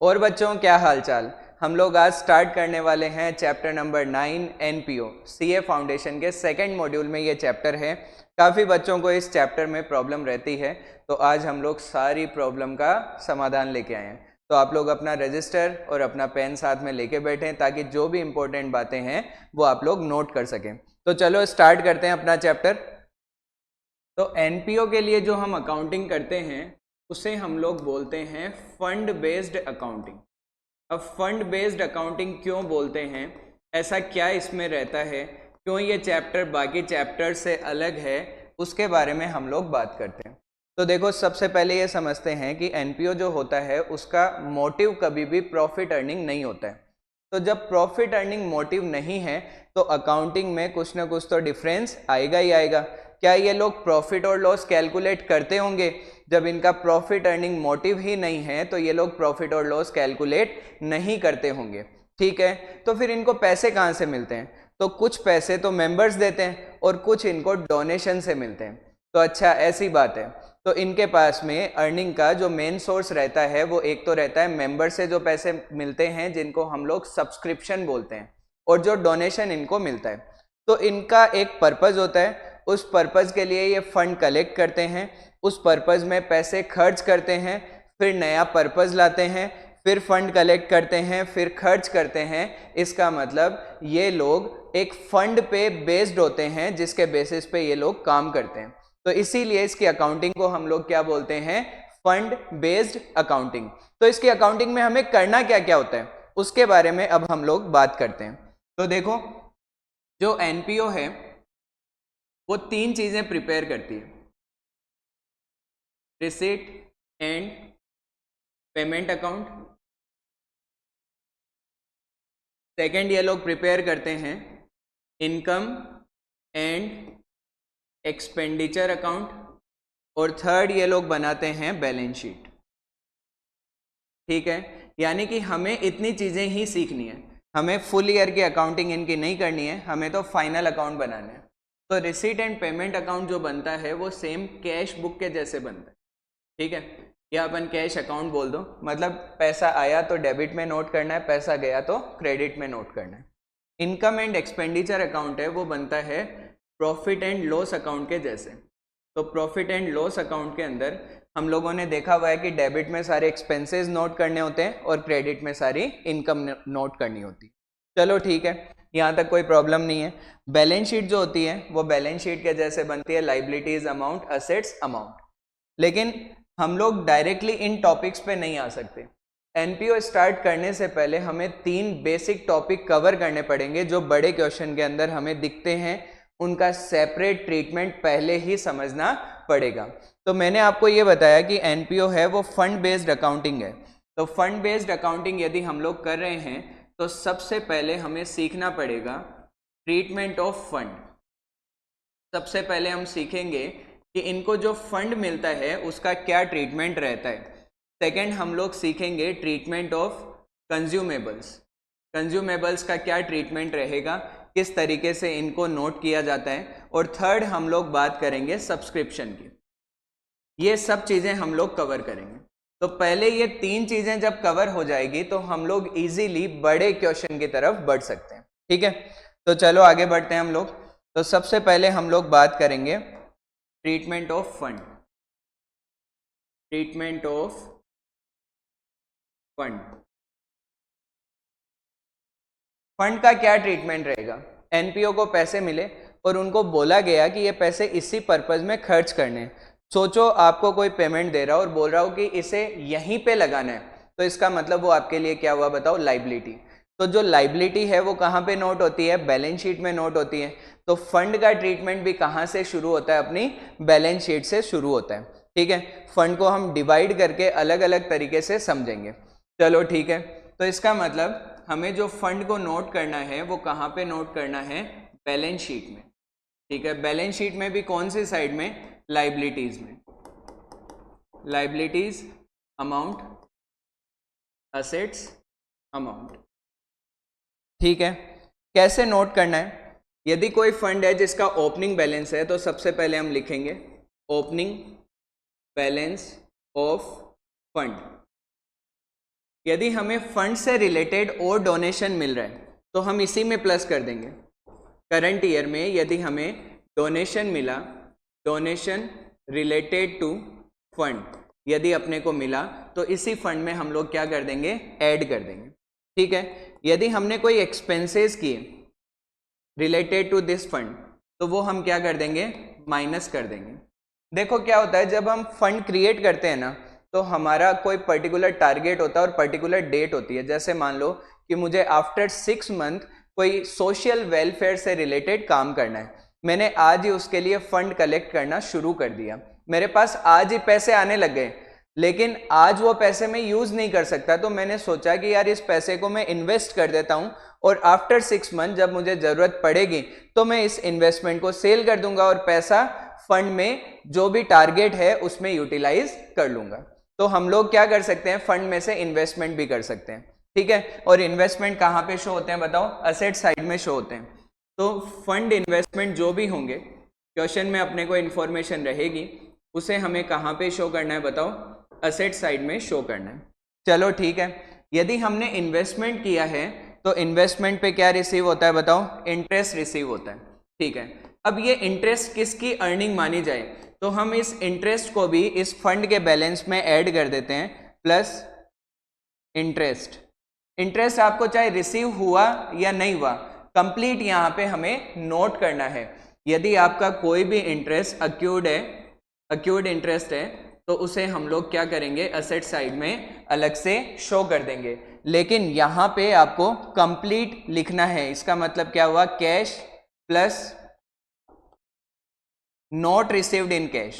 और बच्चों क्या हालचाल। हम लोग आज स्टार्ट करने वाले हैं chapter number 9 NPO CA foundation के सेकंड मॉड्यूल में ये चैप्टर है। काफ़ी बच्चों को इस चैप्टर में प्रॉब्लम रहती है, तो आज हम लोग सारी प्रॉब्लम का समाधान लेके आए हैं। तो आप लोग अपना रजिस्टर और अपना पेन साथ में लेके बैठें ताकि जो भी इम्पोर्टेंट बातें हैं वो आप लोग नोट कर सकें। तो चलो स्टार्ट करते हैं अपना चैप्टर। तो एनपीओ के लिए जो हम अकाउंटिंग करते हैं उसे हम लोग बोलते हैं फंड बेस्ड अकाउंटिंग। अब फंड बेस्ड अकाउंटिंग क्यों बोलते हैं, ऐसा क्या इसमें रहता है, क्यों ये चैप्टर बाकी चैप्टर से अलग है, उसके बारे में हम लोग बात करते हैं। तो देखो, सबसे पहले ये समझते हैं कि एनपीओ जो होता है उसका मोटिव कभी भी प्रॉफिट अर्निंग नहीं होता है। तो जब प्रॉफिट अर्निंग मोटिव नहीं है तो अकाउंटिंग में कुछ ना कुछ तो डिफरेंस आएगा ही आएगा। क्या ये लोग प्रॉफिट और लॉस कैलकुलेट करते होंगे? जब इनका प्रॉफिट अर्निंग मोटिव ही नहीं है तो ये लोग प्रॉफिट और लॉस कैलकुलेट नहीं करते होंगे। ठीक है, तो फिर इनको पैसे कहाँ से मिलते हैं? तो कुछ पैसे तो मेंबर्स देते हैं और कुछ इनको डोनेशन से मिलते हैं। तो अच्छा, ऐसी बात है। तो इनके पास में अर्निंग का जो मेन सोर्स रहता है वो एक तो रहता है मेंबर से जो पैसे मिलते हैं जिनको हम लोग सब्सक्रिप्शन बोलते हैं, और जो डोनेशन इनको मिलता है। तो इनका एक पर्पज होता है, उस पर्पज के लिए ये फंड कलेक्ट करते हैं, उस पर्पज में पैसे खर्च करते हैं, फिर नया पर्पज लाते हैं, फिर फंड कलेक्ट करते हैं, फिर खर्च करते हैं। इसका मतलब ये लोग एक फंड पे बेस्ड होते हैं जिसके बेसिस पे ये लोग काम करते हैं। तो इसीलिए इसकी अकाउंटिंग को हम लोग क्या बोलते हैं? Fund based accounting. तो इसकी अकाउंटिंग में हमें करना क्या क्या होता है उसके बारे में अब हम लोग बात करते हैं। तो देखो, जो एनपीओ है वो तीन चीजें प्रिपेयर करती है: receipt and payment account. Second, ये लोग प्रिपेयर करते हैं इनकम एंड एक्सपेंडिचर अकाउंट। और थर्ड, ये लोग बनाते हैं बैलेंस शीट। ठीक है, यानी कि हमें इतनी चीजें ही सीखनी है, हमें फुल ईयर की अकाउंटिंग इनकी नहीं करनी है, हमें तो फाइनल अकाउंट बनाने हैं। तो रिसीट एंड पेमेंट अकाउंट जो बनता है वो सेम कैश बुक के जैसे बनता है। ठीक है, या अपन कैश अकाउंट बोल दो, मतलब पैसा आया तो डेबिट में नोट करना है, पैसा गया तो क्रेडिट में नोट करना है। इनकम एंड एक्सपेंडिचर अकाउंट है वो बनता है प्रॉफिट एंड लॉस अकाउंट के जैसे। तो प्रॉफिट एंड लॉस अकाउंट के अंदर हम लोगों ने देखा हुआ है कि डेबिट में सारे एक्सपेंसेस नोट करने होते हैं और क्रेडिट में सारी इनकम नोट करनी होती है। चलो ठीक है, यहाँ तक कोई प्रॉब्लम नहीं है। बैलेंस शीट जो होती है वो बैलेंस शीट के जैसे बनती है, लाइबिलिटीज अमाउंट, असेट्स अमाउंट। लेकिन हम लोग डायरेक्टली इन टॉपिक्स पे नहीं आ सकते। एनपीओ स्टार्ट करने से पहले हमें तीन बेसिक टॉपिक कवर करने पड़ेंगे जो बड़े क्वेश्चन के अंदर हमें दिखते हैं, उनका सेपरेट ट्रीटमेंट पहले ही समझना पड़ेगा। तो मैंने आपको ये बताया कि एनपीओ है वो फंड बेस्ड अकाउंटिंग है। तो फंड बेस्ड अकाउंटिंग यदि हम लोग कर रहे हैं तो सबसे पहले हमें सीखना पड़ेगा ट्रीटमेंट ऑफ फंड। सबसे पहले हम सीखेंगे कि इनको जो फंड मिलता है उसका क्या ट्रीटमेंट रहता है। सेकंड, हम लोग सीखेंगे ट्रीटमेंट ऑफ कंज्यूमेबल्स। कंज्यूमेबल्स का क्या ट्रीटमेंट रहेगा, किस तरीके से इनको नोट किया जाता है। और थर्ड, हम लोग बात करेंगे सब्सक्रिप्शन की। ये सब चीज़ें हम लोग कवर करेंगे। तो पहले ये तीन चीज़ें जब कवर हो जाएगी तो हम लोग इजीली बड़े क्वेश्चन की तरफ बढ़ सकते हैं। ठीक है, तो चलो आगे बढ़ते हैं हम लोग। तो सबसे पहले हम लोग बात करेंगे treatment of fund. Treatment of fund. Fund का क्या ट्रीटमेंट रहेगा? एनपीओ को पैसे मिले और उनको बोला गया कि ये पैसे इसी पर्पज में खर्च करने हैं। सोचो, आपको कोई पेमेंट दे रहा हो और बोल रहा हो कि इसे यहीं पे लगाना है, तो इसका मतलब वो आपके लिए क्या हुआ बताओ? लाइबिलिटी। तो जो लाइबिलिटी है वो कहाँ पे नोट होती है? बैलेंस शीट में नोट होती है। तो फंड का ट्रीटमेंट भी कहाँ से शुरू होता है? अपनी बैलेंस शीट से शुरू होता है। ठीक है, फंड को हम डिवाइड करके अलग अलग तरीके से समझेंगे। चलो ठीक है, तो इसका मतलब हमें जो फंड को नोट करना है वो कहाँ पे नोट करना है? बैलेंस शीट में। ठीक है, बैलेंस शीट में भी कौन सी साइड में? लाइबिलिटीज में। Liabilities amount, assets amount. ठीक है, कैसे नोट करना है? यदि कोई फंड है जिसका ओपनिंग बैलेंस है तो सबसे पहले हम लिखेंगे ओपनिंग बैलेंस ऑफ फंड। यदि हमें फंड से रिलेटेड और डोनेशन मिल रहा है तो हम इसी में प्लस कर देंगे। करंट ईयर में यदि हमें डोनेशन मिला, डोनेशन रिलेटेड टू फंड यदि अपने को मिला तो इसी फंड में हम लोग क्या कर देंगे, ऐड कर देंगे। ठीक है, यदि हमने कोई एक्सपेंसेस किए रिलेटेड टू दिस फंड तो वो हम क्या कर देंगे, माइनस कर देंगे। देखो क्या होता है, जब हम फंड क्रिएट करते हैं ना तो हमारा कोई पर्टिकुलर टारगेट होता है और पर्टिकुलर डेट होती है। जैसे मान लो कि मुझे आफ्टर 6 मंथ कोई सोशल वेलफेयर से रिलेटेड काम करना है, मैंने आज ही उसके लिए फंड कलेक्ट करना शुरू कर दिया, मेरे पास आज ही पैसे आने लग गए, लेकिन आज वो पैसे मैं यूज नहीं कर सकता, तो मैंने सोचा कि यार इस पैसे को मैं इन्वेस्ट कर देता हूं और आफ्टर 6 मंथ जब मुझे जरूरत पड़ेगी तो मैं इस इन्वेस्टमेंट को सेल कर दूंगा और पैसा फंड में जो भी टारगेट है उसमें यूटिलाइज कर लूंगा। तो हम लोग क्या कर सकते हैं, फंड में से इन्वेस्टमेंट भी कर सकते हैं। ठीक है, और इन्वेस्टमेंट कहाँ पे शो होते हैं बताओ, असेट साइड में शो होते हैं। तो फंड इन्वेस्टमेंट जो भी होंगे, क्वेश्चन में अपने को इन्फॉर्मेशन रहेगी, उसे हमें कहाँ पे शो करना है बताओ, असेट साइड में शो करना है। चलो ठीक है, यदि हमने इन्वेस्टमेंट किया है तो इन्वेस्टमेंट पे क्या रिसीव होता है बताओ, इंटरेस्ट रिसीव होता है। ठीक है, अब ये इंटरेस्ट किसकी अर्निंग मानी जाए, तो हम इस इंटरेस्ट को भी इस फंड के बैलेंस में ऐड कर देते हैं, प्लस इंटरेस्ट। इंटरेस्ट आपको चाहे रिसीव हुआ या नहीं हुआ, कंप्लीट यहाँ पे हमें नोट करना है। यदि आपका कोई भी इंटरेस्ट अक्यूर्ड है, अक्यूर्ड इंटरेस्ट है, तो उसे हम लोग क्या करेंगे, असेट साइड में अलग से शो कर देंगे। लेकिन यहाँ पे आपको कंप्लीट लिखना है, इसका मतलब क्या हुआ, cash plus not received in cash,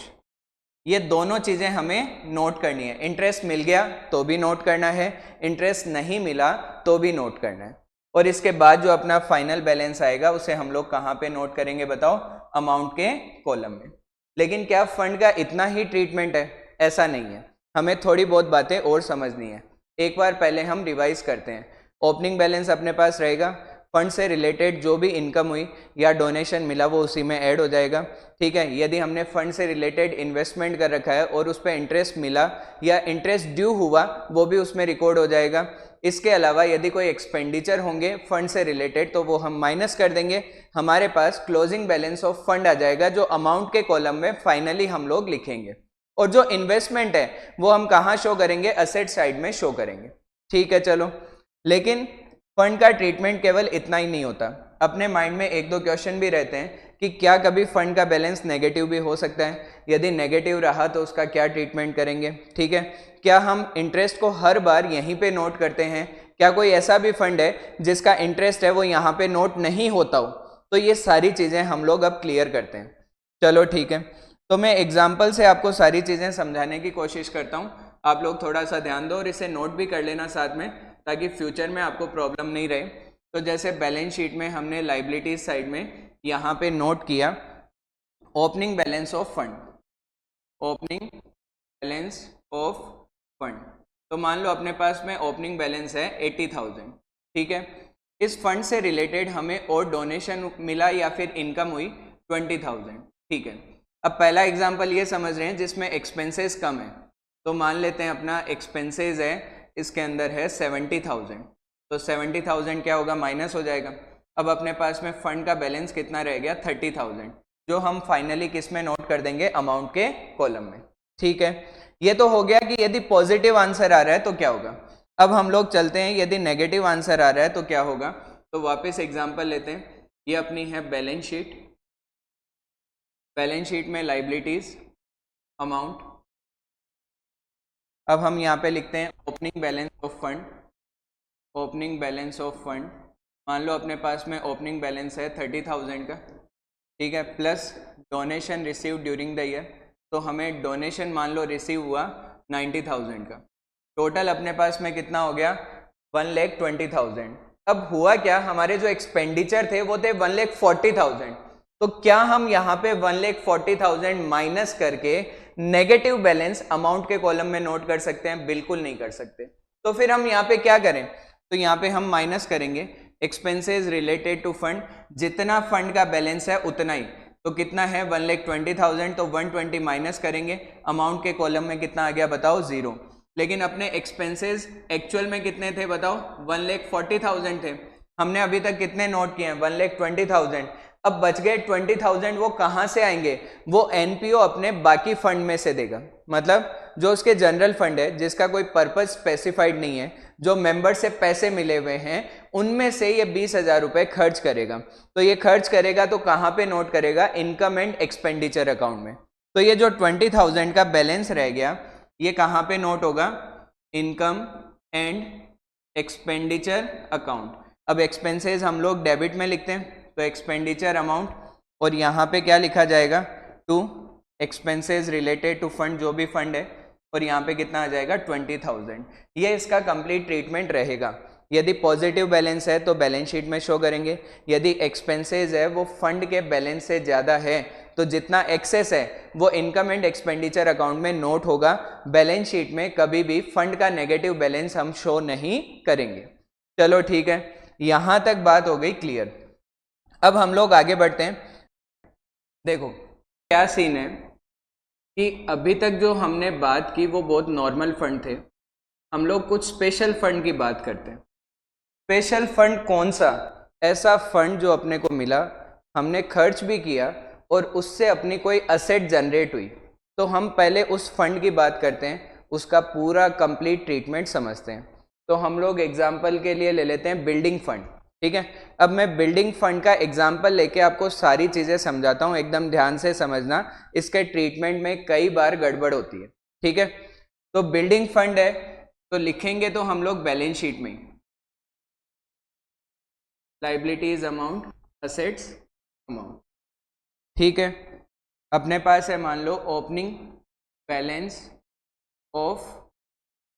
ये दोनों चीजें हमें नोट करनी है। इंटरेस्ट मिल गया तो भी नोट करना है, इंटरेस्ट नहीं मिला तो भी नोट करना है। और इसके बाद जो अपना फाइनल बैलेंस आएगा उसे हम लोग कहाँ पे नोट करेंगे बताओ, अमाउंट के कॉलम में। लेकिन क्या फंड का इतना ही ट्रीटमेंट है, ऐसा नहीं है, हमें थोड़ी बहुत बातें और समझनी है। एक बार पहले हम रिवाइज करते हैं। ओपनिंग बैलेंस अपने पास रहेगा, फंड से रिलेटेड जो भी इनकम हुई या डोनेशन मिला वो उसी में ऐड हो जाएगा। ठीक है, यदि हमने फंड से रिलेटेड इन्वेस्टमेंट कर रखा है और उस पर इंटरेस्ट मिला या इंटरेस्ट ड्यू हुआ वो भी उसमें रिकॉर्ड हो जाएगा। इसके अलावा यदि कोई एक्सपेंडिचर होंगे फंड से रिलेटेड तो वो हम माइनस कर देंगे, हमारे पास क्लोजिंग बैलेंस ऑफ फंड आ जाएगा जो अमाउंट के कॉलम में फाइनली हम लोग लिखेंगे। और जो इन्वेस्टमेंट है वो हम कहाँ शो करेंगे, असेट साइड में शो करेंगे। ठीक है, चलो, लेकिन फंड का ट्रीटमेंट केवल इतना ही नहीं होता, अपने माइंड में एक दो क्वेश्चन भी रहते हैं कि क्या कभी फंड का बैलेंस नेगेटिव भी हो सकता है, यदि नेगेटिव रहा तो उसका क्या ट्रीटमेंट करेंगे। ठीक है, क्या हम इंटरेस्ट को हर बार यहीं पे नोट करते हैं, क्या कोई ऐसा भी फंड है जिसका इंटरेस्ट है वो यहाँ पे नोट नहीं होता हो, तो ये सारी चीज़ें हम लोग अब क्लियर करते हैं। चलो ठीक है, तो मैं एग्जाम्पल से आपको सारी चीज़ें समझाने की कोशिश करता हूँ, आप लोग थोड़ा सा ध्यान दो और इसे नोट भी कर लेना साथ में, ताकि फ्यूचर में आपको प्रॉब्लम नहीं रहे। तो जैसे बैलेंस शीट में हमने लाइबिलिटीज साइड में यहाँ पे नोट किया opening balance of fund, opening balance of fund. तो मान लो अपने पास में ओपनिंग बैलेंस है 80,000। ठीक है, इस फंड से रिलेटेड हमें और डोनेशन मिला या फिर इनकम हुई 20,000। ठीक है, अब पहला एग्जाम्पल ये समझ रहे हैं जिसमें एक्सपेंसेस कम है, तो मान लेते हैं अपना एक्सपेंसेस है इसके अंदर है 70,000, तो 70,000 क्या होगा, माइनस हो जाएगा। अब अपने पास में फंड का बैलेंस कितना रह गया, 30,000, जो हम फाइनली किस में नोट कर देंगे, अमाउंट के कॉलम में। ठीक है, ये तो हो गया कि यदि पॉजिटिव आंसर आ रहा है तो क्या होगा। अब हम लोग चलते हैं, यदि नेगेटिव आंसर आ रहा है तो क्या होगा। तो वापस एग्जाम्पल लेते हैं, ये अपनी है बैलेंस शीट, बैलेंस शीट में लाइबिलिटीज अमाउंट। अब हम यहाँ पे लिखते हैं opening balance of fund, opening balance of fund. मान लो अपने पास में ओपनिंग बैलेंस है 30,000 का। ठीक है, plus donation receive during the year, तो हमें डोनेशन मान लो रिसीव हुआ 90,000 का। टोटल अपने पास में कितना हो गया, 1,20,000। अब हुआ क्या, हमारे जो एक्सपेंडिचर थे वो थे 1,40,000, तो क्या हम यहाँ पे 1,40,000 माइनस करके नेगेटिव बैलेंस अमाउंट के कॉलम में नोट कर सकते हैं? बिल्कुल नहीं कर सकते। तो फिर हम यहाँ पे क्या करें, तो यहाँ पे हम माइनस करेंगे एक्सपेंसेस रिलेटेड टू फंड, जितना फंड का बैलेंस है उतना ही, तो कितना है 1,20,000, तो 120 माइनस करेंगे, अमाउंट के कॉलम में कितना आ गया बताओ, 0। लेकिन अपने एक्सपेंसेस एक्चुअल में कितने थे बताओ, 1,40,000 थे। हमने अभी तक कितने नोट किए हैं, 1,20,000। अब बच गए 20,000, वो कहाँ से आएंगे, वो एनपीओ अपने बाकी फंड में से देगा। मतलब जो उसके जनरल फंड है जिसका कोई पर्पज स्पेसिफाइड नहीं है, जो मेंबर से पैसे मिले हुए हैं, उनमें से ये 20,000 रुपए खर्च करेगा। तो ये खर्च करेगा तो कहाँ पे नोट करेगा, इनकम एंड एक्सपेंडिचर अकाउंट में। तो ये जो 20,000 का बैलेंस रह गया ये कहाँ पे नोट होगा, इनकम एंड एक्सपेंडिचर अकाउंट। अब एक्सपेंसेस हम लोग डेबिट में लिखते हैं, तो एक्सपेंडिचर अमाउंट, और यहाँ पे क्या लिखा जाएगा, to expenses related to fund, जो भी फंड है, और यहाँ पे कितना आ जाएगा 20,000। ये इसका कंप्लीट ट्रीटमेंट रहेगा। यदि पॉजिटिव बैलेंस है तो बैलेंस शीट में शो करेंगे, यदि एक्सपेंसेस है वो फंड के बैलेंस से ज़्यादा है तो जितना एक्सेस है वो इनकम एंड एक्सपेंडिचर अकाउंट में नोट होगा। बैलेंस शीट में कभी भी फंड का नेगेटिव बैलेंस हम शो नहीं करेंगे। चलो ठीक है, यहाँ तक बात हो गई क्लियर। अब हम लोग आगे बढ़ते हैं। देखो क्या सीन है कि अभी तक जो हमने बात की वो बहुत नॉर्मल फंड थे, हम लोग कुछ स्पेशल फंड की बात करते हैं। स्पेशल फंड कौन सा, ऐसा फंड जो अपने को मिला, हमने खर्च भी किया और उससे अपनी कोई असेट जनरेट हुई। तो हम पहले उस फंड की बात करते हैं, उसका पूरा कंप्लीट ट्रीटमेंट समझते हैं। तो हम लोग एग्जांपल के लिए ले लेते हैं बिल्डिंग फंड, ठीक है। अब मैं बिल्डिंग फंड का एग्जांपल लेके आपको सारी चीज़ें समझाता हूँ, एकदम ध्यान से समझना, इसके ट्रीटमेंट में कई बार गड़बड़ होती है, ठीक है। तो बिल्डिंग फंड है तो लिखेंगे तो हम लोग बैलेंस शीट में लाइबिलिटीज अमाउंट, असेट्स अमाउंट, ठीक है। अपने पास है मान लो opening balance of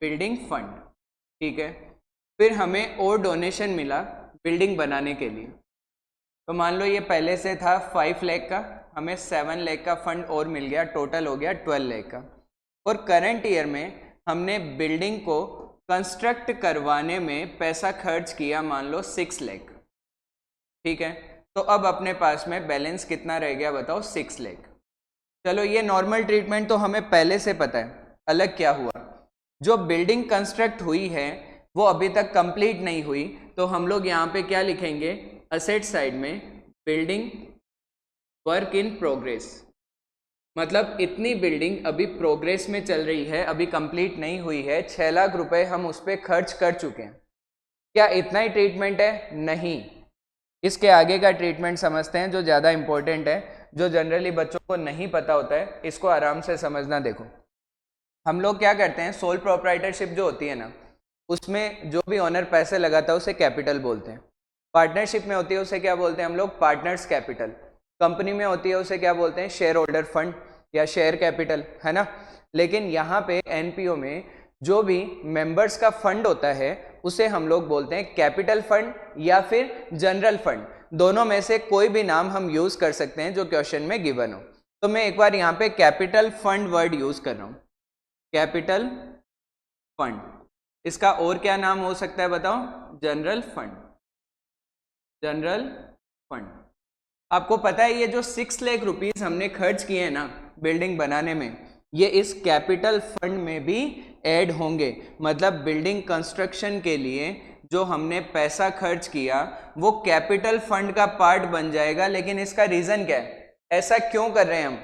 building fund, ठीक है। फिर हमें और डोनेशन मिला बिल्डिंग बनाने के लिए, तो मान लो ये पहले से था 5 लाख का, हमें 7 लाख का फंड और मिल गया, टोटल हो गया 12 लाख का। और करंट ईयर में हमने बिल्डिंग को कंस्ट्रक्ट करवाने में पैसा खर्च किया मान लो 6 लाख, ठीक है। तो अब अपने पास में बैलेंस कितना रह गया बताओ, 6 लाख। चलो ये नॉर्मल ट्रीटमेंट तो हमें पहले से पता है। अलग क्या हुआ, जो बिल्डिंग कंस्ट्रक्ट हुई है वो अभी तक कंप्लीट नहीं हुई, तो हम लोग यहाँ पे क्या लिखेंगे, असेट साइड में बिल्डिंग वर्क इन प्रोग्रेस। मतलब इतनी बिल्डिंग अभी प्रोग्रेस में चल रही है, अभी कंप्लीट नहीं हुई है, 6 लाख रुपए हम उस पर खर्च कर चुके हैं। क्या इतना ही ट्रीटमेंट है? नहीं, इसके आगे का ट्रीटमेंट समझते हैं जो ज़्यादा इंपॉर्टेंट है, जो जनरली बच्चों को नहीं पता होता है, इसको आराम से समझना। देखो हम लोग क्या करते हैं, सोल प्रोप्राइटरशिप जो होती है ना, उसमें जो भी ऑनर पैसे लगाता है उसे कैपिटल बोलते हैं। पार्टनरशिप में होती है उसे क्या बोलते हैं हम लोग, पार्टनर्स कैपिटल। कंपनी में होती है उसे क्या बोलते हैं, शेयर होल्डर फंड या शेयर कैपिटल, है ना। लेकिन यहाँ पे एनपीओ में जो भी मेंबर्स का फंड होता है उसे हम लोग बोलते हैं कैपिटल फंड या फिर जनरल फंड। दोनों में से कोई भी नाम हम यूज कर सकते हैं जो क्वेश्चन में गिवन हो। तो मैं एक बार यहाँ पे कैपिटल फंड वर्ड यूज कर रहा हूँ, कैपिटल फंड। इसका और क्या नाम हो सकता है बताओ, जनरल फंड। जनरल फंड, आपको पता है ये जो 6 लाख रुपीस हमने खर्च किए हैं ना बिल्डिंग बनाने में, ये इस कैपिटल फंड में भी ऐड होंगे। मतलब बिल्डिंग कंस्ट्रक्शन के लिए जो हमने पैसा खर्च किया वो कैपिटल फंड का पार्ट बन जाएगा। लेकिन इसका रीजन क्या है, ऐसा क्यों कर रहे हैं हम,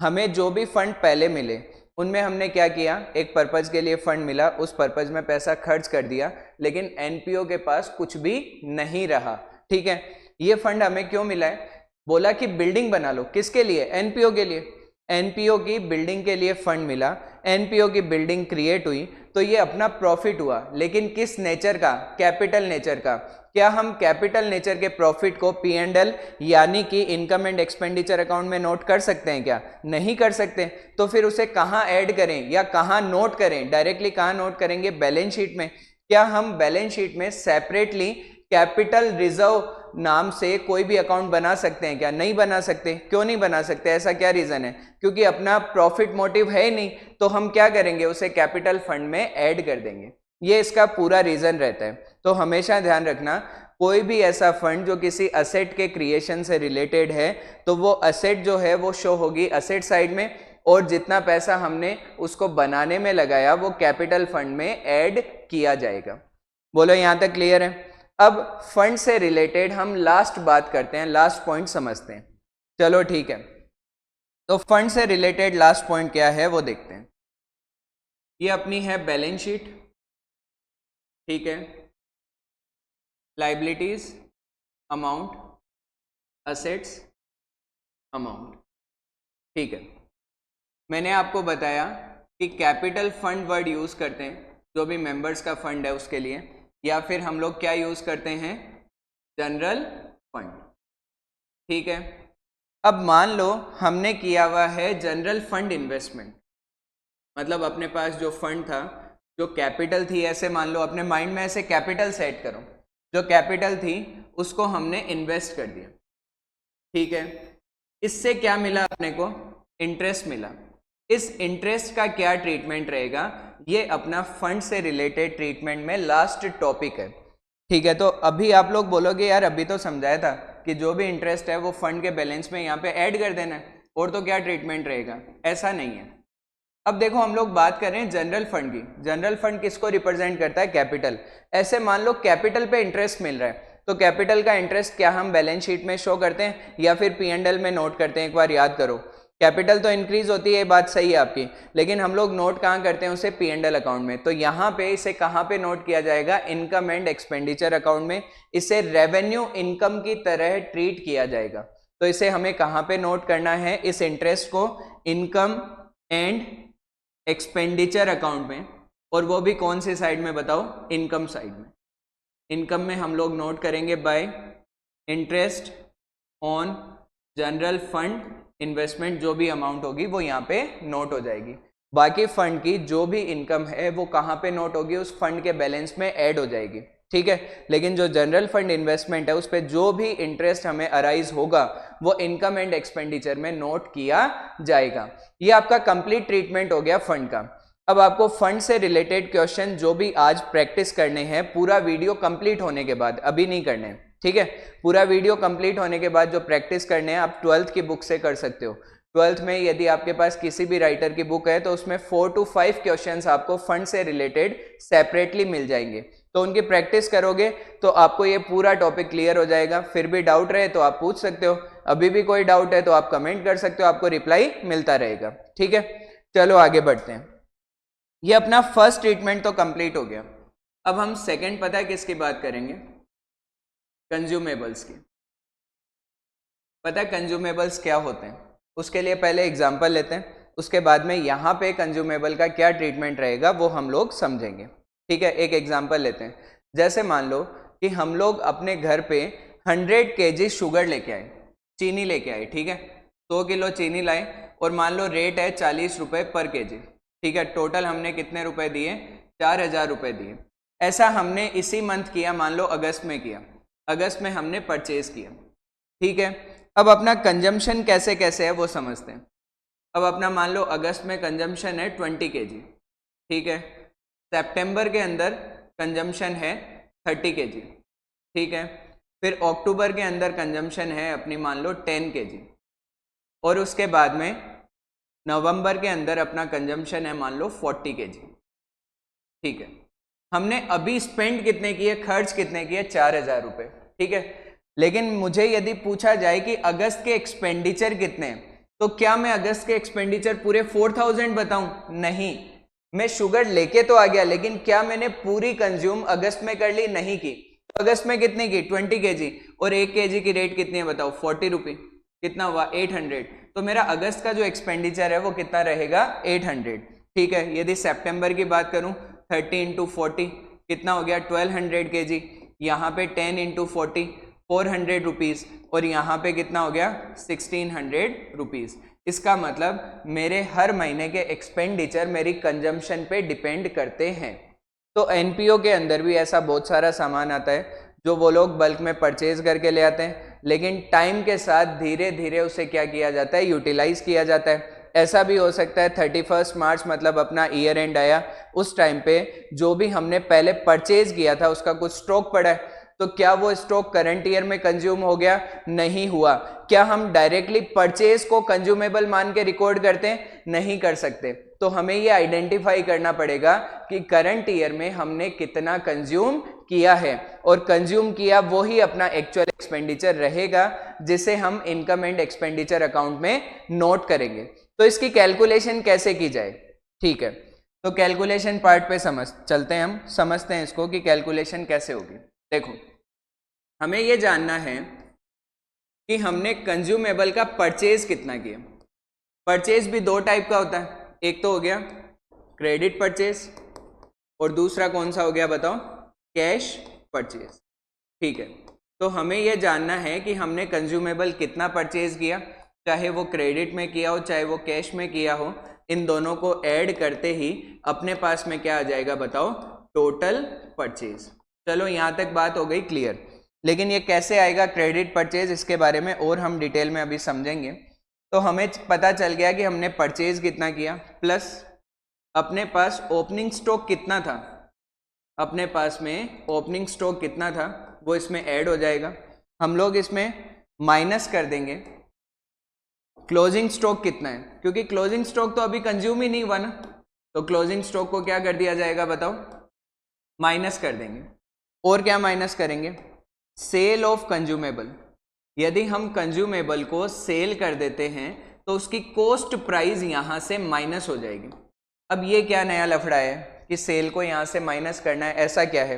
हमें जो भी फंड पहले मिले उनमें हमने क्या किया, एक पर्पज के लिए फंड मिला, उस पर्पज में पैसा खर्च कर दिया, लेकिन एनपीओ के पास कुछ भी नहीं रहा, ठीक है। ये फंड हमें क्यों मिला है, बोला कि बिल्डिंग बना लो, किसके लिए, एनपीओ के लिए। एनपीओ की बिल्डिंग के लिए फंड मिला, एनपीओ की बिल्डिंग क्रिएट हुई, तो ये अपना प्रॉफिट हुआ, लेकिन किस नेचर का, कैपिटल नेचर का। क्या हम कैपिटल नेचर के प्रॉफिट को P&L यानी कि इनकम एंड एक्सपेंडिचर अकाउंट में नोट कर सकते हैं क्या, नहीं कर सकते। तो फिर उसे कहाँ ऐड करें या कहाँ नोट करें, डायरेक्टली कहाँ नोट करेंगे, बैलेंस शीट में। क्या हम बैलेंस शीट में सेपरेटली कैपिटल रिजर्व नाम से कोई भी अकाउंट बना सकते हैं क्या, नहीं बना सकते। क्यों नहीं बना सकते, ऐसा क्या रीजन है, क्योंकि अपना प्रॉफिट मोटिव है ही नहीं, तो हम क्या करेंगे, उसे कैपिटल फंड में ऐड कर देंगे। ये इसका पूरा रीजन रहता है। तो हमेशा ध्यान रखना, कोई भी ऐसा फंड जो किसी असेट के क्रिएशन से रिलेटेड है तो वो असेट जो है वो शो होगी असेट साइड में, और जितना पैसा हमने उसको बनाने में लगाया वो कैपिटल फंड में ऐड किया जाएगा। बोलो यहां तक क्लियर है? अब फंड से रिलेटेड हम लास्ट बात करते हैं, लास्ट पॉइंट समझते हैं। चलो ठीक है, तो फंड से रिलेटेड लास्ट पॉइंट क्या है वो देखते हैं। ये अपनी है बैलेंस शीट, ठीक है, लाइबिलिटीज अमाउंट, असेट्स अमाउंट, ठीक है। मैंने आपको बताया कि कैपिटल फंड वर्ड यूज करते हैं जो भी मेंबर्स का फंड है उसके लिए, या फिर हम लोग क्या यूज करते हैं, जनरल फंड, ठीक है। अब मान लो हमने किया हुआ है जनरल फंड इन्वेस्टमेंट, मतलब अपने पास जो फंड था, जो कैपिटल थी, ऐसे मान लो अपने माइंड में ऐसे कैपिटल सेट करो, जो कैपिटल थी उसको हमने इन्वेस्ट कर दिया, ठीक है। इससे क्या मिला अपने को, इंटरेस्ट मिला। इस इंटरेस्ट का क्या ट्रीटमेंट रहेगा, ये अपना फंड से रिलेटेड ट्रीटमेंट में लास्ट टॉपिक है, ठीक है। तो अभी आप लोग बोलोगे यार अभी तो समझाया था कि जो भी इंटरेस्ट है वो फंड के बैलेंस में यहाँ पे ऐड कर देना है, और तो क्या ट्रीटमेंट रहेगा, ऐसा नहीं है। अब देखो हम लोग बात कर रहे हैं जनरल फंड की। जनरल फंड किसको रिप्रेजेंट करता है, कैपिटल। ऐसे मान लो कैपिटल पे इंटरेस्ट मिल रहा है, तो कैपिटल का इंटरेस्ट क्या हम बैलेंस शीट में शो करते हैं या फिर P&L में नोट करते हैं? एक बार याद करो, कैपिटल तो इंक्रीज होती है, ये बात सही है आपकी, लेकिन हम लोग नोट कहाँ करते हैं उसे, P&L अकाउंट में। तो यहाँ पे इसे कहाँ पे नोट किया जाएगा, इनकम एंड एक्सपेंडिचर अकाउंट में। इसे रेवेन्यू इनकम की तरह ट्रीट किया जाएगा। तो इसे हमें कहाँ पे नोट करना है, इस इंटरेस्ट को इनकम एंड एक्सपेंडिचर अकाउंट में, और वो भी कौन सी साइड में बताओ, इनकम साइड में। इनकम में हम लोग नोट करेंगे bye interest on general fund investment, जो भी अमाउंट होगी वो यहाँ पे नोट हो जाएगी। बाकी फंड की जो भी इनकम है वो कहाँ पे नोट होगी, उस फंड के बैलेंस में ऐड हो जाएगी, ठीक है। लेकिन जो जनरल फंड इन्वेस्टमेंट है उस पर जो भी इंटरेस्ट हमें अराइज होगा वो इनकम एंड एक्सपेंडिचर में नोट किया जाएगा। ये आपका कंप्लीट ट्रीटमेंट हो गया फंड का। अब आपको फंड से रिलेटेड क्वेश्चन जो भी आज प्रैक्टिस करने हैं, पूरा वीडियो कंप्लीट होने के बाद, अभी नहीं करने, ठीक है। पूरा वीडियो कंप्लीट होने के बाद जो प्रैक्टिस करने हैं आप 12th की बुक से कर सकते हो। 12th में यदि आपके पास किसी भी राइटर की बुक है तो उसमें 4 to 5 क्वेश्चंस आपको फंड से रिलेटेड सेपरेटली मिल जाएंगे, तो उनकी प्रैक्टिस करोगे तो आपको ये पूरा टॉपिक क्लियर हो जाएगा। फिर भी डाउट रहे तो आप पूछ सकते हो, अभी भी कोई डाउट है तो आप कमेंट कर सकते हो, आपको रिप्लाई मिलता रहेगा, ठीक है। चलो आगे बढ़ते हैं। ये अपना फर्स्ट ट्रीटमेंट तो कंप्लीट हो गया। अब हम सेकंड पता है किसकी बात करेंगे, कंज्यूमेबल्स की। पता है कंज्यूमेबल्स क्या होते हैं? उसके लिए पहले एग्जांपल लेते हैं, उसके बाद में यहाँ पे कंज्यूमेबल का क्या ट्रीटमेंट रहेगा वो हम लोग समझेंगे, ठीक है। एक एग्जांपल लेते हैं, जैसे मान लो कि हम लोग अपने घर पे 100 kg शुगर लेके आए, चीनी लेके आए, ठीक है। 100 किलो चीनी लाए और मान लो रेट है 40 रुपये पर kg, ठीक है। टोटल हमने कितने रुपए दिए, 4000 रुपये दिए। ऐसा हमने इसी मंथ किया, मान लो अगस्त में किया, अगस्त में हमने परचेज किया, ठीक है। अब अपना कंजम्पशन कैसे कैसे है वो समझते हैं। अब अपना मान लो अगस्त में कंजम्पशन है 20 kg, ठीक है। सितंबर के अंदर कंजम्पशन है 30 kg, ठीक है। फिर अक्टूबर के अंदर कंजम्पशन है अपनी मान लो 10 kg, और उसके बाद में नवंबर के अंदर अपना कंजम्पशन है मान लो 40 kg, ठीक है। हमने अभी स्पेंड कितने किए, खर्च कितने किए, 4000 रुपये, ठीक है। लेकिन मुझे यदि पूछा जाए कि अगस्त के एक्सपेंडिचर कितने हैं, तो क्या मैं अगस्त के एक्सपेंडिचर पूरे 4000 बताऊं? नहीं, मैं शुगर लेके तो आ गया, लेकिन क्या मैंने पूरी कंज्यूम अगस्त में कर ली? नहीं की। तो अगस्त में कितने की, 20 kg, और 1 kg की रेट कितनी है बताओ, 40 रुपये, कितना हुआ, 800। तो मेरा अगस्त का जो एक्सपेंडिचर है वो कितना रहेगा, 800, ठीक है। यदि सितंबर की बात करूं 30 × 40 कितना हो गया, 1200 kg। यहाँ पे 10 × 40 400 रुपीज़, और यहाँ पे कितना हो गया, 1600 रुपीज़। इसका मतलब मेरे हर महीने के एक्सपेंडिचर मेरी कंजम्पशन पे डिपेंड करते हैं। तो एनपीओ के अंदर भी ऐसा बहुत सारा सामान आता है जो वो लोग बल्क में परचेज करके ले आते हैं, लेकिन टाइम के साथ धीरे धीरे उसे क्या किया जाता है, यूटिलाइज किया जाता है। ऐसा भी हो सकता है 31 मार्च मतलब अपना ईयर एंड आया, उस टाइम पे जो भी हमने पहले परचेज किया था उसका कुछ स्टॉक पड़ा है, तो क्या वो स्टॉक करंट ईयर में कंज्यूम हो गया? नहीं हुआ। क्या हम डायरेक्टली परचेज को कंज्यूमेबल मान के रिकॉर्ड करते हैं? नहीं कर सकते। तो हमें ये आइडेंटिफाई करना पड़ेगा कि करंट ईयर में हमने कितना कंज्यूम किया है, और कंज्यूम किया वो ही अपना एक्चुअल एक्सपेंडिचर रहेगा, जिसे हम इनकम एंड एक्सपेंडिचर अकाउंट में नोट करेंगे। तो इसकी कैलकुलेशन कैसे की जाए? ठीक है, तो कैलकुलेशन पार्ट पे चलते हैं, हम समझते हैं इसको कि कैलकुलेशन कैसे होगी। देखो, हमें ये जानना है कि हमने कंज्यूमेबल का परचेज कितना किया। परचेज भी दो टाइप का होता है, एक तो हो गया क्रेडिट परचेज और दूसरा कौन सा हो गया बताओ? Cash purchase. ठीक है, तो हमें यह जानना है कि हमने कंज्यूमेबल कितना परचेज किया, चाहे वो क्रेडिट में किया हो चाहे वो कैश में किया हो। इन दोनों को ऐड करते ही अपने पास में क्या आ जाएगा बताओ? Total purchase. चलो यहां तक बात हो गई क्लियर। लेकिन ये कैसे आएगा क्रेडिट परचेज, इसके बारे में और हम डिटेल में अभी समझेंगे। तो हमें पता चल गया कि हमने परचेज कितना किया, प्लस अपने पास ओपनिंग स्टॉक कितना था, अपने पास में ओपनिंग स्टॉक कितना था वो इसमें ऐड हो जाएगा। हम लोग इसमें माइनस कर देंगे क्लोजिंग स्टॉक कितना है, क्योंकि क्लोजिंग स्टॉक तो अभी कंज्यूम ही नहीं हुआ ना, तो क्लोजिंग स्टॉक को क्या कर दिया जाएगा बताओ? माइनस कर देंगे। और क्या माइनस करेंगे? Sale of consumable. यदि हम कंज्यूमेबल को सेल कर देते हैं तो उसकी कॉस्ट प्राइस यहां से माइनस हो जाएगी। अब ये क्या नया लफड़ा है कि सेल को यहां से माइनस करना है? ऐसा क्या है,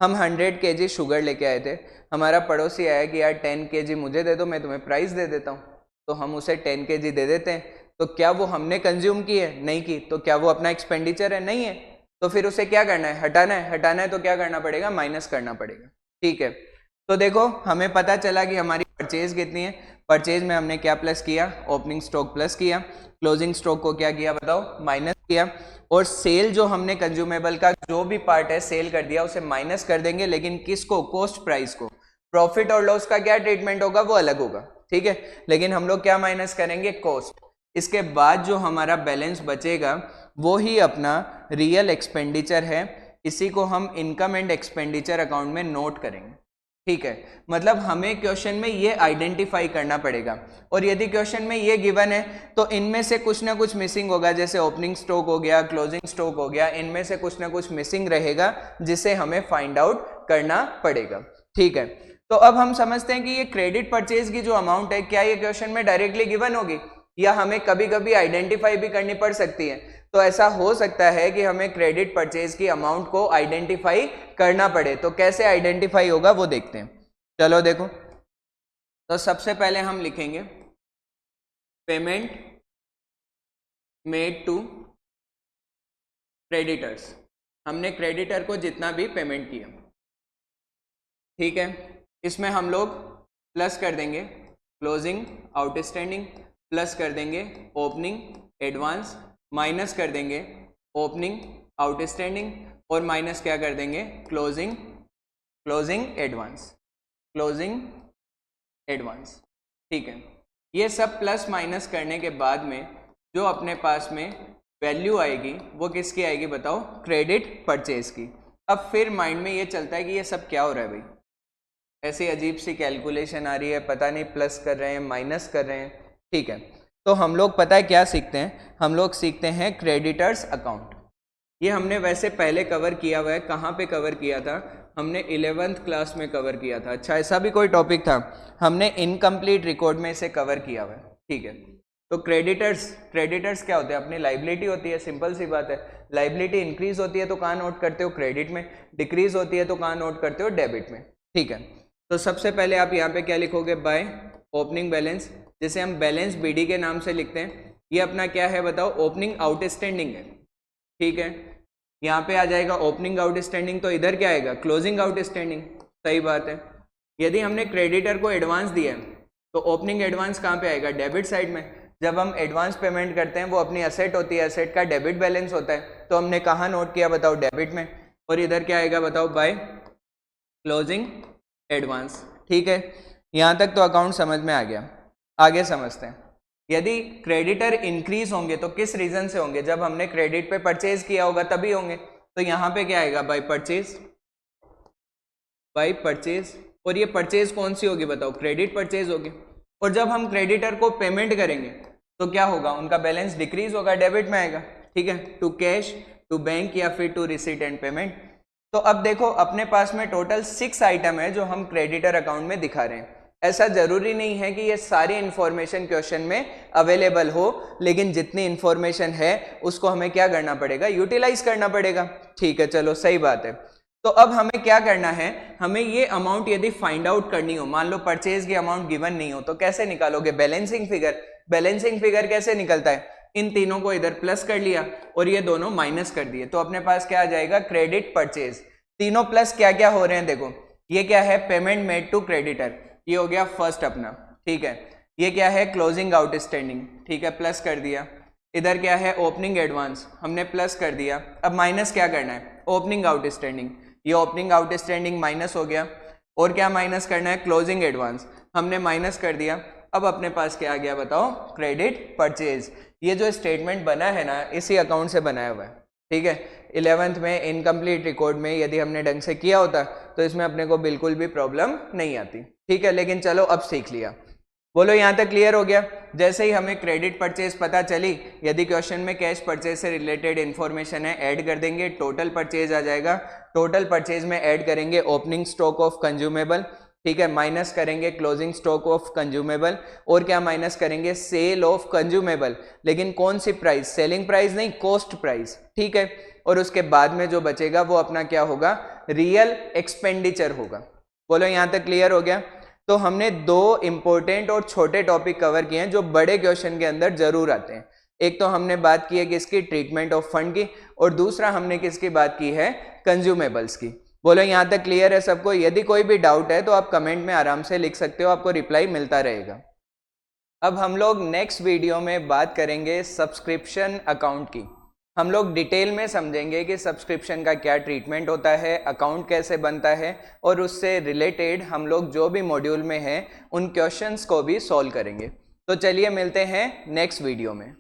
हम 100 kg शुगर लेके आए थे, हमारा पड़ोसी आया कि यार 10 kg मुझे दे दो, मैं तुम्हें प्राइस दे देता हूँ, तो हम उसे 10 kg दे देते हैं। तो क्या वो हमने कंज्यूम की है? नहीं की। तो क्या वो अपना एक्सपेंडिचर है? नहीं है। तो फिर उसे क्या करना है? हटाना है। हटाना है तो क्या करना पड़ेगा? माइनस करना पड़ेगा। ठीक है, तो देखो हमें पता चला कि हमारी परचेज कितनी है। परचेज में हमने क्या प्लस किया? ओपनिंग स्टॉक प्लस किया। क्लोजिंग स्टॉक को क्या किया बताओ? माइनस किया। और सेल जो हमने कंज्यूमेबल का जो भी पार्ट है सेल कर दिया उसे माइनस कर देंगे, लेकिन किसको? कॉस्ट प्राइस को। प्रॉफिट और लॉस का क्या ट्रीटमेंट होगा वो अलग होगा, ठीक है, लेकिन हम लोग क्या माइनस करेंगे? कॉस्ट। इसके बाद जो हमारा बैलेंस बचेगा वो ही अपना रियल एक्सपेंडिचर है, इसी को हम इनकम एंड एक्सपेंडिचर अकाउंट में नोट करेंगे। ठीक है, मतलब हमें क्वेश्चन में ये आइडेंटिफाई करना पड़ेगा, और यदि क्वेश्चन में ये गिवन है तो इनमें से कुछ ना कुछ मिसिंग होगा, जैसे ओपनिंग स्टॉक हो गया, क्लोजिंग स्टॉक हो गया, इनमें से कुछ ना कुछ मिसिंग रहेगा जिसे हमें फाइंड आउट करना पड़ेगा। ठीक है, तो अब हम समझते हैं कि ये क्रेडिट परचेज की जो अमाउंट है, क्या ये क्वेश्चन में डायरेक्टली गिवन होगी या हमें कभी कभी आइडेंटिफाई भी करनी पड़ सकती है? तो ऐसा हो सकता है कि हमें क्रेडिट परचेज की अमाउंट को आइडेंटिफाई करना पड़े। तो कैसे आइडेंटिफाई होगा वो देखते हैं। चलो देखो, तो सबसे पहले हम लिखेंगे पेमेंट मेड टू क्रेडिटर्स। हमने क्रेडिटर को जितना भी पेमेंट किया, ठीक है, इसमें हम लोग प्लस कर देंगे क्लोजिंग आउटस्टैंडिंग, प्लस कर देंगे ओपनिंग एडवांस, माइनस कर देंगे ओपनिंग आउटस्टैंडिंग, और माइनस क्या कर देंगे? Closing advance. ठीक है, ये सब प्लस माइनस करने के बाद में जो अपने पास में वैल्यू आएगी वो किसकी आएगी बताओ? क्रेडिट परचेज की। अब फिर माइंड में ये चलता है कि ये सब क्या हो रहा है भाई, ऐसी अजीब सी कैलकुलेशन आ रही है, पता नहीं प्लस कर रहे हैं माइनस कर रहे हैं। ठीक है, तो हम लोग पता है क्या सीखते हैं? हम लोग सीखते हैं क्रेडिटर्स अकाउंट। ये हमने वैसे पहले कवर किया हुआ है। कहाँ पे कवर किया था? हमने 11th क्लास में कवर किया था। अच्छा, ऐसा भी कोई टॉपिक था? हमने इनकम्प्लीट रिकॉर्ड में इसे कवर किया हुआ है। ठीक है, तो क्रेडिटर्स क्या होते हैं? अपनी लाइबिलिटी होती है, सिंपल सी बात है। लाइबिलिटी इंक्रीज होती है तो कहाँ नोट करते हो? क्रेडिट में। डिक्रीज होती है तो कहाँ नोट करते हो? डेबिट में। ठीक है, तो सबसे पहले आप यहाँ पे क्या लिखोगे? बाय ओपनिंग बैलेंस, जिसे हम बैलेंस बीडी के नाम से लिखते हैं। ये अपना क्या है बताओ? ओपनिंग आउटस्टैंडिंग है। ठीक है, यहाँ पे आ जाएगा ओपनिंग आउटस्टैंडिंग, तो इधर क्या आएगा? Closing outstanding. सही बात है। यदि हमने क्रेडिटर को एडवांस दिया है तो ओपनिंग एडवांस कहाँ पे आएगा? डेबिट साइड में। जब हम एडवांस पेमेंट करते हैं वो अपनी एसेट होती है, एसेट का डेबिट बैलेंस होता है, तो हमने कहाँ नोट किया बताओ? डेबिट में। और इधर क्या आएगा बताओ? By closing advance. ठीक है, यहाँ तक तो अकाउंट समझ में आ गया। आगे समझते हैं। यदि क्रेडिटर इंक्रीज होंगे तो किस रीजन से होंगे? जब हमने क्रेडिट पे परचेज किया होगा तभी होंगे। तो यहाँ पे क्या आएगा? By purchase. बाई परचेज, और ये परचेज कौन सी होगी बताओ, क्रेडिट परचेज होगी। और जब हम क्रेडिटर को पेमेंट करेंगे तो क्या होगा, उनका बैलेंस डिक्रीज होगा, डेबिट में आएगा, ठीक है, टू कैश, टू बैंक या फिर टू रिसीट एंड पेमेंट। तो अब देखो अपने पास में टोटल 6 आइटम है जो हम क्रेडिटर अकाउंट में दिखा रहे हैं। ऐसा जरूरी नहीं है कि ये सारी इंफॉर्मेशन क्वेश्चन में अवेलेबल हो, लेकिन जितनी इंफॉर्मेशन है उसको हमें क्या करना पड़ेगा, यूटिलाइज करना पड़ेगा, ठीक है, चलो सही बात है। तो अब हमें क्या करना है, हमें ये अमाउंट यदि फाइंड आउट करनी हो, मान लो परचेज की अमाउंट गिवन नहीं हो, तो कैसे निकालोगे, बैलेंसिंग फिगर। बैलेंसिंग फिगर कैसे निकलता है, इन तीनों को इधर प्लस कर लिया और ये दोनों माइनस कर दिए, तो अपने पास क्या आ जाएगा, क्रेडिट परचेज। तीनों प्लस क्या क्या हो रहे हैं देखो, ये क्या है, पेमेंट मेड टू क्रेडिटर, ये हो गया फर्स्ट अपना, ठीक है। ये क्या है, क्लोजिंग आउटस्टैंडिंग, ठीक है, प्लस कर दिया। इधर क्या है, ओपनिंग एडवांस, हमने प्लस कर दिया। अब माइनस क्या करना है, ओपनिंग आउटस्टैंडिंग, ये ओपनिंग आउटस्टैंडिंग माइनस हो गया। और क्या माइनस करना है, क्लोजिंग एडवांस, हमने माइनस कर दिया। अब अपने पास क्या आ गया बताओ, क्रेडिट परचेज। ये जो स्टेटमेंट बना है ना, इसी अकाउंट से बनाया हुआ है, ठीक है। 11th में इनकम्प्लीट रिकॉर्ड में यदि हमने ढंग से किया होता तो इसमें अपने को बिल्कुल भी प्रॉब्लम नहीं आती, ठीक है। लेकिन चलो अब सीख लिया, बोलो यहाँ तक क्लियर हो गया। जैसे ही हमें क्रेडिट परचेज पता चली, यदि क्वेश्चन में कैश परचेज से रिलेटेड इन्फॉर्मेशन है, ऐड कर देंगे, टोटल परचेज आ जाएगा। टोटल परचेज में ऐड करेंगे ओपनिंग स्टॉक ऑफ कंज्यूमेबल, ठीक है, माइनस करेंगे क्लोजिंग स्टॉक ऑफ कंज्यूमेबल, और क्या माइनस करेंगे, सेल ऑफ कंज्यूमेबल, लेकिन कौन सी प्राइस, सेलिंग प्राइस नहीं, कॉस्ट प्राइस, ठीक है। और उसके बाद में जो बचेगा वो अपना क्या होगा, रियल एक्सपेंडिचर होगा। बोलो यहाँ तक क्लियर हो गया। तो हमने 2 इंपॉर्टेंट और छोटे टॉपिक कवर किए हैं जो बड़े क्वेश्चन के अंदर जरूर आते हैं। एक तो हमने बात की है किसकी, ट्रीटमेंट ऑफ फंड की, और दूसरा हमने किसकी बात की है, कंज्यूमेबल्स की। बोलो यहाँ तक क्लियर है सबको। यदि कोई भी डाउट है तो आप कमेंट में आराम से लिख सकते हो, आपको रिप्लाई मिलता रहेगा। अब हम लोग नेक्स्ट वीडियो में बात करेंगे सब्सक्रिप्शन अकाउंट की। हम लोग डिटेल में समझेंगे कि सब्सक्रिप्शन का क्या ट्रीटमेंट होता है, अकाउंट कैसे बनता है, और उससे रिलेटेड हम लोग जो भी मॉड्यूल में हैं उन क्वेश्चंस को भी सॉल्व करेंगे। तो चलिए मिलते हैं नेक्स्ट वीडियो में।